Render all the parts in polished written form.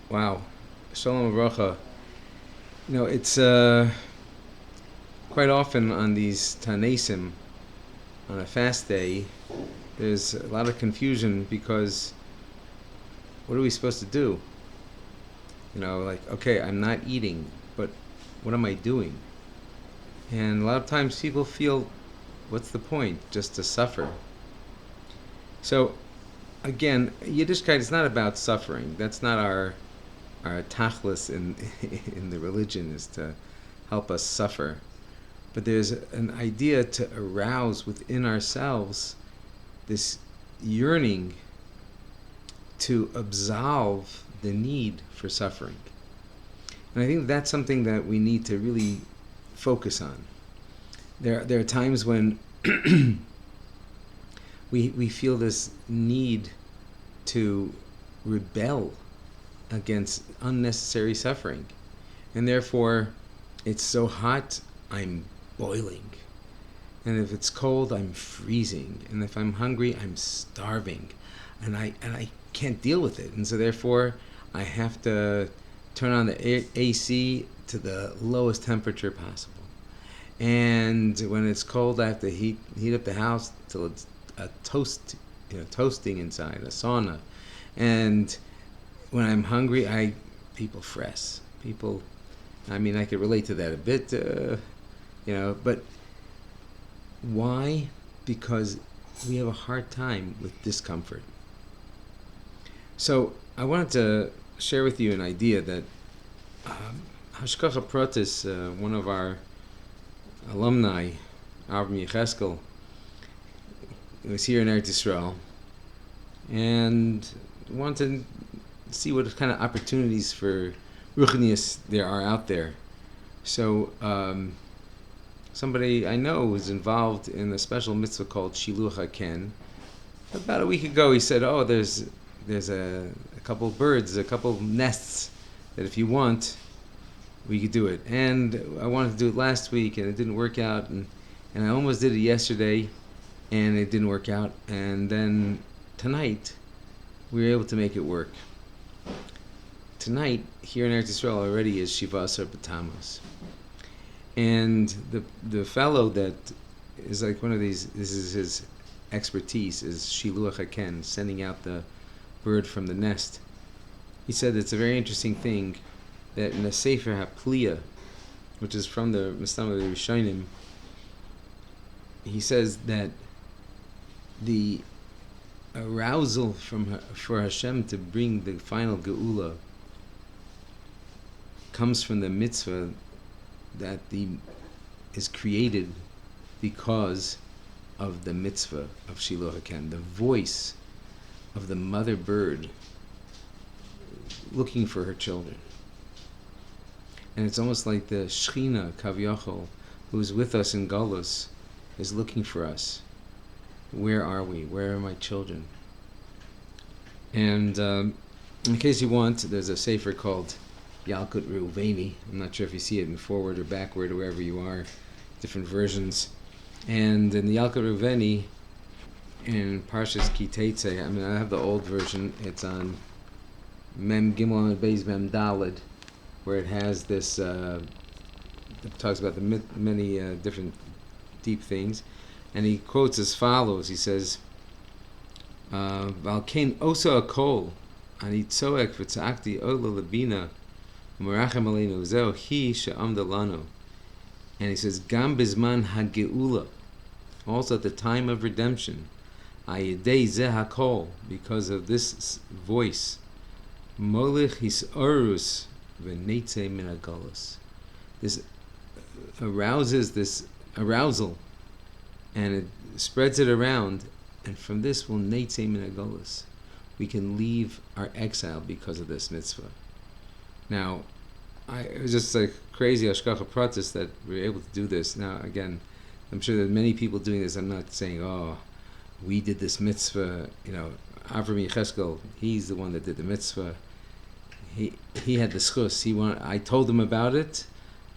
Wow. Shalom Avrocha. It's quite often on these Tanesim, on a fast day, there's a lot of confusion because what are we supposed to do? Like, okay, I'm not eating, but what am I doing? And a lot of times people feel, what's the point? Just to suffer. So, again, Yiddishkeit is not about suffering. That's not our tachlis in, in the religion, is to help us suffer. But there's an idea to arouse within ourselves this yearning to absolve the need for suffering. And I think that's something that we need to really focus on. There are times when we feel this need to rebel against unnecessary suffering. And therefore, it's so hot, I'm boiling. And if it's cold, I'm freezing. And if I'm hungry, I'm starving. And I can't deal with it. And so therefore, I have to turn on the AC to the lowest temperature possible. And when it's cold, I have to heat up the house till it's a toasting inside, a sauna. And when I'm hungry, people fress. I could relate to that a bit, but why? Because we have a hard time with discomfort. So I wanted to share with you an idea that Hashkacha Pratis, one of our alumni, Avram Yecheskel, was here in Eretz Yisrael, and wanted to see what kind of opportunities for ruchnius there are out there. So somebody I know was involved in a special mitzvah called Shiluach HaKen. About a week ago, he said, "Oh, there's a couple birds, a couple nests that if you want, we could do it." And I wanted to do it last week, and it didn't work out. And I almost did it yesterday, and it didn't work out. And then tonight, we were able to make it work. Tonight, here in Eretz Yisrael, already is Shiva Asar Tamuz. And the fellow that is like one of these, this is his expertise, is Shiluach HaKen, sending out the bird from the nest. He said it's a very interesting thing that in the Sefer HaPliya, which is from the Mishnah of the Rishonim, he says that the arousal for Hashem to bring the final Geula comes from the mitzvah that is created because of the mitzvah of Shiluach HaKen, the voice of the mother bird looking for her children. And it's almost like the Shechina, Kaviyachol, who is with us in Galus, is looking for us. Where are we? Where are my children? And in case you want, there's a sefer called Yalkut Reuveni. I'm not sure if you see it in forward or backward or wherever you are, different versions. And in the Yalkut Reuveni, in Parshas Ki Teitze, I have the old version. It's on Mem Gimel and Beis Mem Daled, where it has this, it talks about the many different deep things. And he quotes as follows. He says, Valkein osa akol, ani tzoek v'tzakti ola lebina, Merachem Aleinu Zeo Hi She'amda Lanu. And he says, Gam Bizman HaGeula, also at the time of redemption, Ayidei Zeh HaKol, because of this voice, Molich His Orus V'Neitze Min HaGolus. This arouses this arousal, and it spreads it around, and from this will Neitze Min HaGolus. We can leave our exile because of this mitzvah. Now, it was just like crazy Hashkacha Pratis that we were able to do this. Now, again, I'm sure there are many people doing this. I'm not saying, oh, we did this mitzvah. Avram Yecheskel, he's the one that did the mitzvah. He had the schus. I told him about it.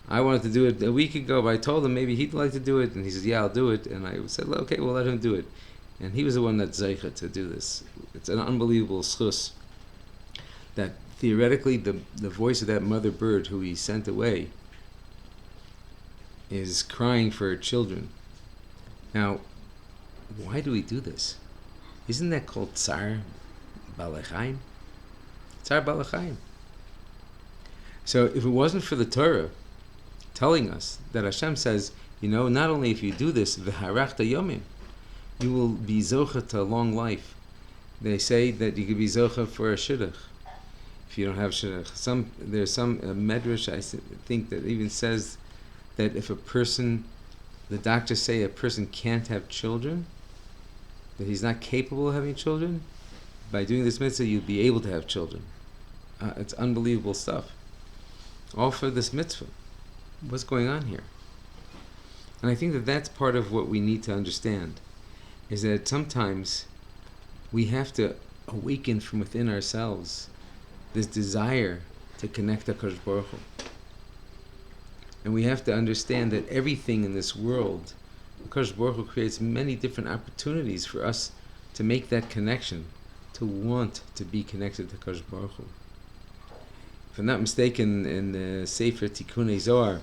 I wanted to do it a week ago, but I told him maybe he'd like to do it, and he said, yeah, I'll do it. And I said, okay, we'll let him do it. And he was the one that zeicha to do this. It's an unbelievable schus that theoretically, the voice of that mother bird who he sent away is crying for her children. Now, why do we do this? Isn't that called Tsar Balachaim? Tsar Balachaim. So if it wasn't for the Torah telling us that Hashem says, not only if you do this, v'harachta yomim, you will be zocha to a long life. They say that you could be zocha for a shidduch if you don't have shidduch. There's some medrash, I think, that even says that if a person, the doctors say a person can't have children, that he's not capable of having children, by doing this mitzvah you'll be able to have children. It's unbelievable stuff. All for this mitzvah. What's going on here? And I think that that's part of what we need to understand, is that sometimes we have to awaken from within ourselves this desire to connect to HaKadosh Baruch Hu. And we have to understand that everything in this world, HaKadosh Baruch Hu creates many different opportunities for us to make that connection, to want to be connected to HaKadosh Baruch Hu. If I'm not mistaken, in the Sefer Tikkunei Zohar,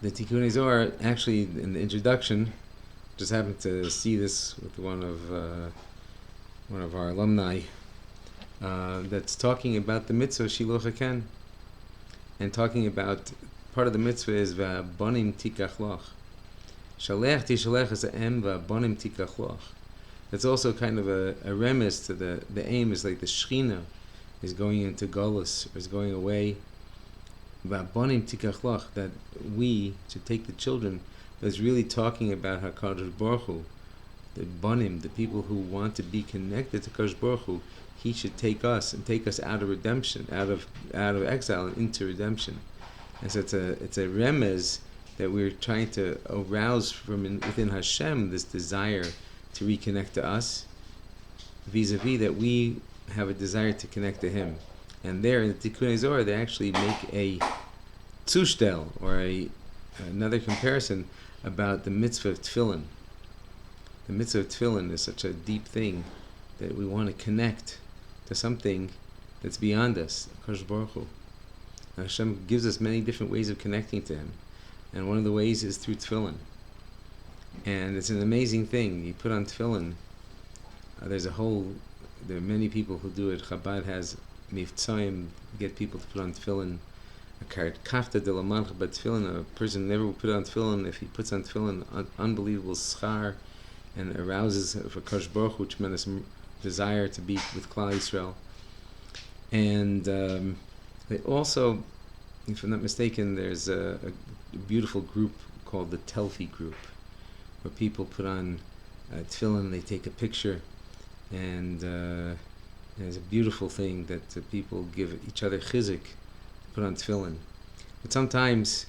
the Tikkunei Zohar, actually in the introduction, just happened to see this with one of our alumni, that's talking about the mitzvah Shiluch HaKen, and talking about part of the mitzvah is v'abonim tikach loch. Shalech tishalech es ha'em v'abonim tikach loch. That's also kind of a remiss to the aim is like the Shechina is going into Golus, is going away. V'abonim tikach loch, that we should take the children, but it's really talking about HaKadosh Baruch Hu, the bonim, the people who want to be connected to HaKadosh Baruch Hu. He should take us and take us out of redemption, out of exile and into redemption. And so it's a remez that we're trying to arouse from within Hashem, this desire to reconnect to us, vis-a-vis that we have a desire to connect to Him. And there in the Tikkunei Zohar, they actually make a zushtel, or another comparison about the mitzvah of tefillin. The mitzvah of tefillin is such a deep thing that we want to connect to something that's beyond us, HaKadosh Baruch Hu. And Hashem gives us many different ways of connecting to Him, and one of the ways is through tefillin. And it's an amazing thing. You put on tefillin. There are many people who do it. Chabad has mivtzoim, get people to put on tefillin. A kafta de lamancha, but tefillin, a person never will put on tefillin. If he puts on tefillin, unbelievable schar, and arouses for HaKadosh Baruch Hu tremendous desire to be with Klal Yisrael. And they also, if I'm not mistaken, there's a beautiful group called the Telfi group, where people put on tefillin, they take a picture, and it's a beautiful thing that people give each other chizuk, put on tefillin. But sometimes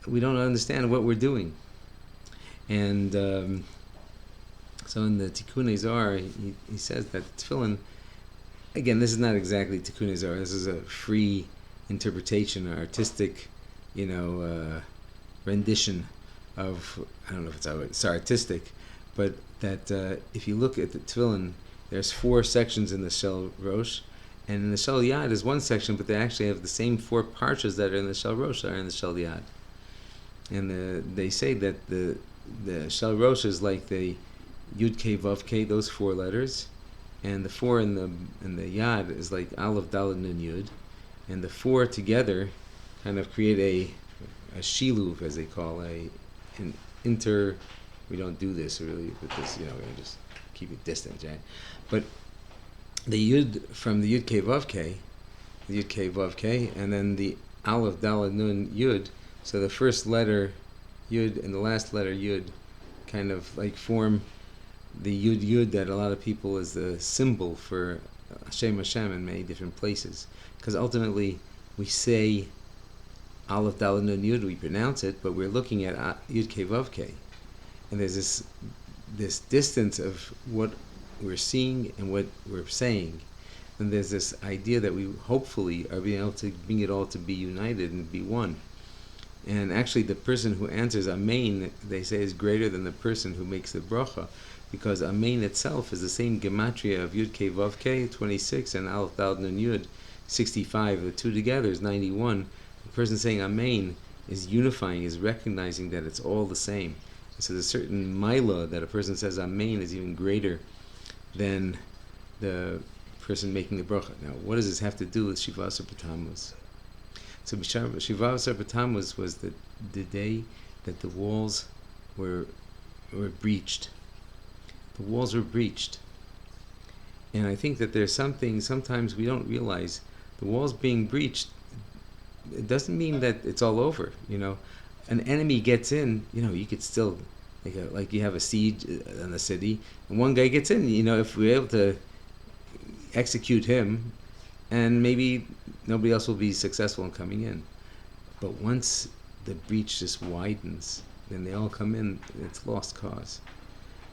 we don't understand what we're doing. And so in the Tikkunei Zohar, he says that tefillin, again, this is not exactly Tikkunei Zohar, this is a free interpretation, or artistic, rendition of, I don't know if it's artistic, but that if you look at the tefillin, there's 4 sections in the Shel Rosh, and in the Shel Yad is one section, but they actually have the same 4 parshas that are in the Shel Rosh are in the Shel Yad. And they say that the Shel Rosh is like the Yud Kei Vav Kei, those 4 letters, and the 4 in the Yad is like Aleph Daled Nun Yud, and the 4 together kind of create a shiluv, as they call an inter. We don't do this really with this, we're gonna just keep it distant, right? But the Yud from the Yud Kei Vav Kei, and then the Aleph Daled Nun Yud. So the first letter Yud and the last letter Yud kind of like form the Yud that a lot of people is the symbol for Hashem in many different places. Because ultimately we say Aleph Daled Nun Yud, we pronounce it, but we're looking at Yud Kei Vav Kei. And there's this distance of what we're seeing and what we're saying. And there's this idea that we hopefully are being able to bring it all to be united and be one. And actually the person who answers Amen, they say, is greater than the person who makes the bracha. because Amen itself is the same gematria of Yud K Vav K, 26, and Aleph Daled Nun Yud, 65. The two together is 91. The person saying Amen is unifying, is recognizing that it's all the same. And so there's a certain Mila that a person says Amen is even greater than the person making the bracha. Now, what does this have to do with Shiva Asar B'Tammuz? So Shiva Asar B'Tammuz was the day that the walls were breached. The walls were breached. And I think that there's something, sometimes we don't realize, the walls being breached, it doesn't mean that it's all over, An enemy gets in, you could still, like you have a siege in a city, and one guy gets in, if we're able to execute him, and maybe nobody else will be successful in coming in. But once the breach just widens, then they all come in, it's lost cause.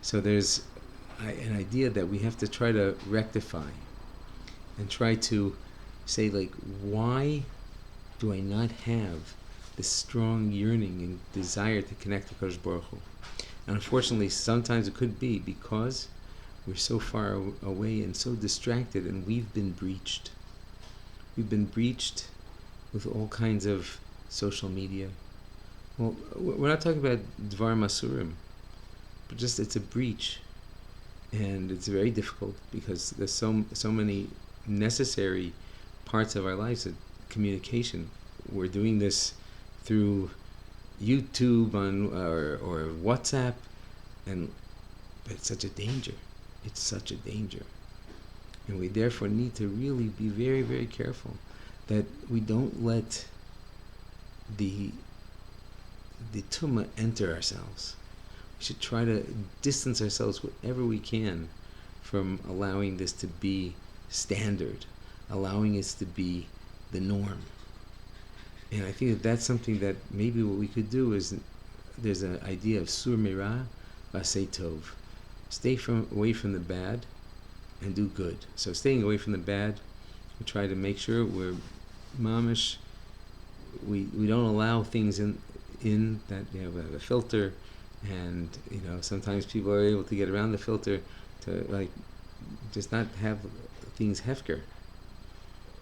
So there's an idea that we have to try to rectify and try to say, why do I not have this strong yearning and desire to connect to Kadosh Baruch Hu? And unfortunately, sometimes it could be because we're so far away and so distracted, and we've been breached. We've been breached with all kinds of social media. Well, we're not talking about Dvar Masurim, but just it's a breach. And it's very difficult because there's so many necessary parts of our lives of communication. We're doing this through YouTube or WhatsApp, but it's such a danger. It's such a danger. And we therefore need to really be very, very careful that we don't let the tumah enter ourselves. We should try to distance ourselves wherever we can from allowing this to be standard, allowing this to be the norm. And I think that that's something that maybe what we could do is, there's an idea of sur mira v'asei tov. Stay away from the bad and do good. So staying away from the bad, we try to make sure we're mamish. We don't allow things in that have a filter, and sometimes people are able to get around the filter to just not have things hefker.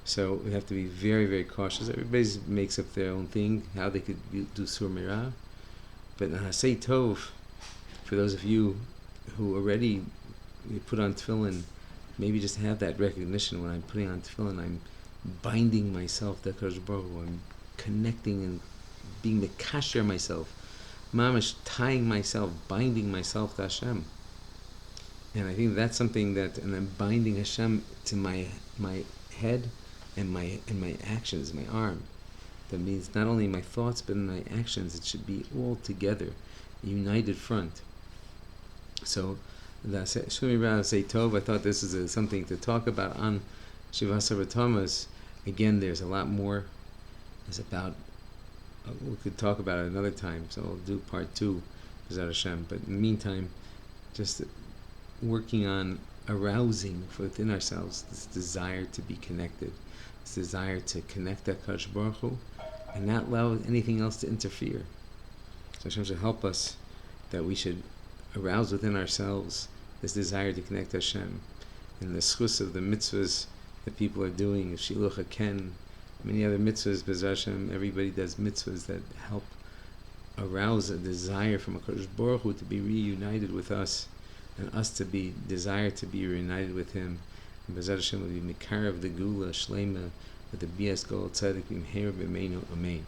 So we have to be very, very cautious. Everybody makes up their own thing, how they could do sur mirah. But Hasei Tov, for those of you who already put on tefillin, maybe just have that recognition. When I'm putting on tefillin, I'm binding myself to Kadosh Baruch Hu. I'm connecting and being the kasher myself, mamash tying myself, binding myself to Hashem. And I think that's something and I'm binding Hashem to my head and my actions, my arm. That means not only my thoughts but in my actions. It should be all together, a united front. So the Shumi Rav Say Tov, I thought this is something to talk about on Shiva Asar B'Tammuz. Again, there's a lot more. It's about, we could talk about it another time, so we'll do part 2, B'ezrat Hashem. But in the meantime, just working on arousing within ourselves this desire to be connected, this desire to connect to Kadosh Baruch Hu, and not allow anything else to interfere. So Hashem should help us that we should arouse within ourselves this desire to connect to Hashem. And the schus of the mitzvahs that people are doing, Shiluch HaKen, many other mitzvahs, B'ezrat Hashem, everybody does mitzvahs that help arouse a desire from HaKadosh Baruch Hu to be reunited with us, and us to be desire to be reunited with Him. And B'ezrat Hashem will be Mikar of the Gula Shlema with the BS Gold Tzedek B'mheir B'meinu Amen.